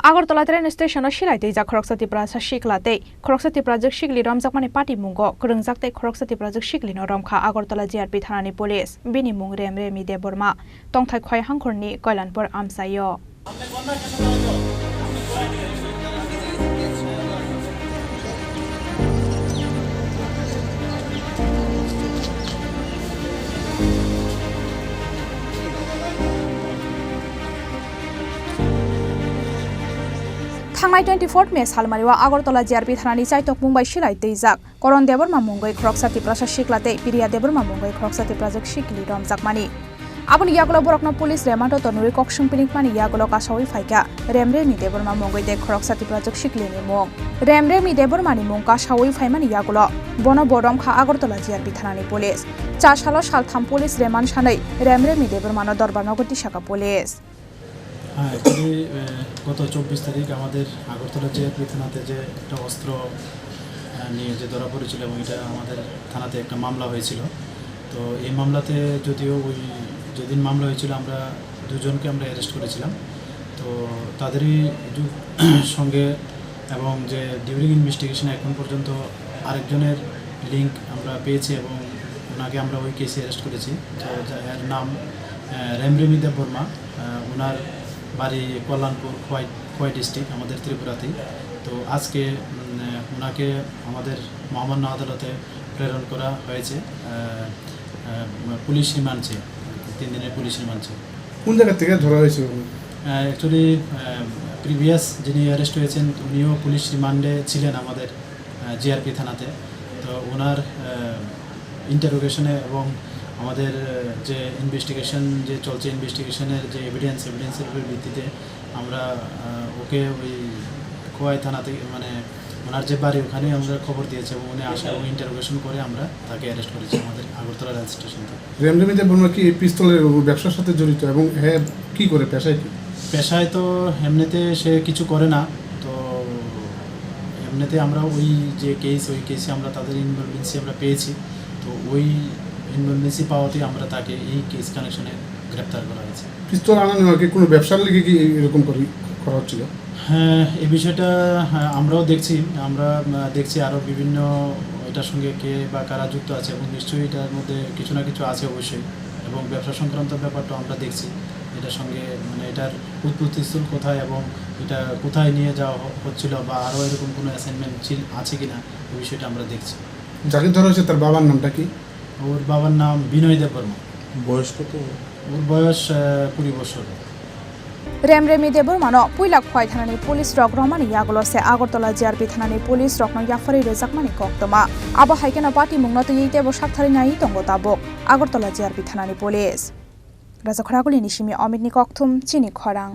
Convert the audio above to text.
Agartala train station শিলাইতে যা খরকসাতি প্রাজা শিকলাতে খরকসাতি প্রাজক শিকলি রমজাকমানি পাটি মুঙ্গ খরংজাকতে খরকসাতি প্রাজক শিকলিনো রমখা আগরতলা জিআরপি থানাनि পুলিশ বিনি মুং रेमी देबरमा तंथाय खय हांखरनि कल्याणपुर आमसायो थांनाय 24 मे सालमारिवा আগরতলা জিআরপি থানাनि चाइटक मुंबाइ शिलाई दैजाक करण देबरमा मुंगै खरकसाति प्रासा शिकलाते पिरिया देबरमा मुंगै खरकसाति प्राजक शिकलि रमजाकमानि आबुनि यागुलो बरकना पुलिस रेमान्ट तनुरि कक्सुं पिनिकमानि यागुलो कासावि फाइका रेमी देबरमा मुंगै दे खरकसाति प्राजक शिकलिनि मुं रेमी देबरमानि मुं कासावि फाइमानि यागुलो बन बरमखा আগরতলা জিআরপি থানাनि पुलिस चासालो सालथाम पुलिस रेमान सानै रेमी देबरमानो दरबार नगरति शाखा पुलिस হ্যাঁ অ্যাকচুয়ালি গত 24 তারিখ আমাদের আগরতলা জিআরপি থানাতে যে একটা অস্ত্র নিয়ে যে ধরা পড়েছিল এবং এটা আমাদের থানাতে একটা মামলা হয়েছিল। তো এই মামলাতে যদিও ওই যেদিন মামলা হয়েছিল আমরা দুজনকে আমরা অ্যারেস্ট করেছিলাম। তো তাদেরই সঙ্গে এবং যে ডিউরিং ইনভেস্টিগেশনে এখন পর্যন্ত আরেকজনের লিঙ্ক আমরা পেয়েছি এবং ওনাকে আমরা ওই কেসে অ্যারেস্ট করেছি। তো এর নাম रेमी देबरमा, ওনার বাড়ি কল্যাণপুর খোয়াই ডিস্ট্রিক্ট আমাদের ত্রিপুরাতেই। তো আজকে ওনাকে আমাদের মহামান্য আদালতে প্রেরণ করা হয়েছে পুলিশ রিমান্ডে, 3 দিনের পুলিশ রিমান্ডে। কোন জায়গা থেকে ধরা হয়েছে? অ্যাকচুয়ালি প্রিভিয়াস যিনি অ্যারেস্ট হয়েছেন উনিও পুলিশ রিমান্ডে ছিলেন আমাদের জিআরপি থানাতে। তো ওনার ইন্টারোগেশনে এবং আমাদের যে ইনভেস্টিগেশন যে চলছে ইনভেস্টিগেশনের যে এভিডেন্সের ভিত্তিতে আমরা ওকে ওই খোয়াই থানাতে মানে ওনার যে বাড়ি ওখানে আমরা খবর দিয়েছি এবং উনি আসা এবং ইন্টারোগেশন করে আমরা তাকে অ্যারেস্ট করেছি আমাদের আগরতলা রেল স্টেশন থেকে। रेमी देबरमा কি এই পিস্তলের ব্যবসার সাথে জড়িত এবং হ্যাঁ কী করে পেশায় কি? পেশায় তো এমনিতে সে কিছু করে না। তো এমনিতে আমরা ওই যে ওই কেসে আমরা তাদের ইনভলভেন্সি আমরা পেয়েছি। তো ওই ইনভলভেন্সি পাওয়াতে আমরা তাকে এই কেস কানেকশনে গ্রেপ্তার করা হয়েছে। পিস্তল আনা নেওয়া কি কোনো ব্যবসার লিগে কি এরকম করা হচ্ছিল? হ্যাঁ এই বিষয়টা আমরাও দেখছি আরও বিভিন্ন এটার সঙ্গে কে বা কারা যুক্ত আছে এবং নিশ্চয়ই এটার মধ্যে কিছু না কিছু আছে অবশ্যই। এবং ব্যবসা সংক্রান্ত ব্যাপারটা আমরা দেখছি এটার সঙ্গে মানে এটার উৎপত্তিস্থল কোথায় এবং এটা কোথায় নিয়ে যাওয়া হচ্ছিল বা আরও এরকম কোনো অ্যাসাইনমেন্ট আছে কিনা এই বিষয়টা আমরা দেখছি। যাকে ধরা হয়েছে তার বাবার নামটা কি? ওর বাবার নাম বিনয় দেববর্মা। বয়স কত? ওর বয়স 20 বছর। रेमी देबरमानो पुइला खय थानानि पुलिस रक रमानि यागलसे আগরতলা জিআরपि थानानि पुलिस रकनो याफारि रेजाकमानि कक्तमा आबो हाइकेना पार्टी मुंगनो तयैते बो साकथारि नायि दंगो ताबक আগরতলা জিআরपि थानानि पुलिस राजा खरागुलिनि सिमि अमितनि कक्थुम चिनि खरां।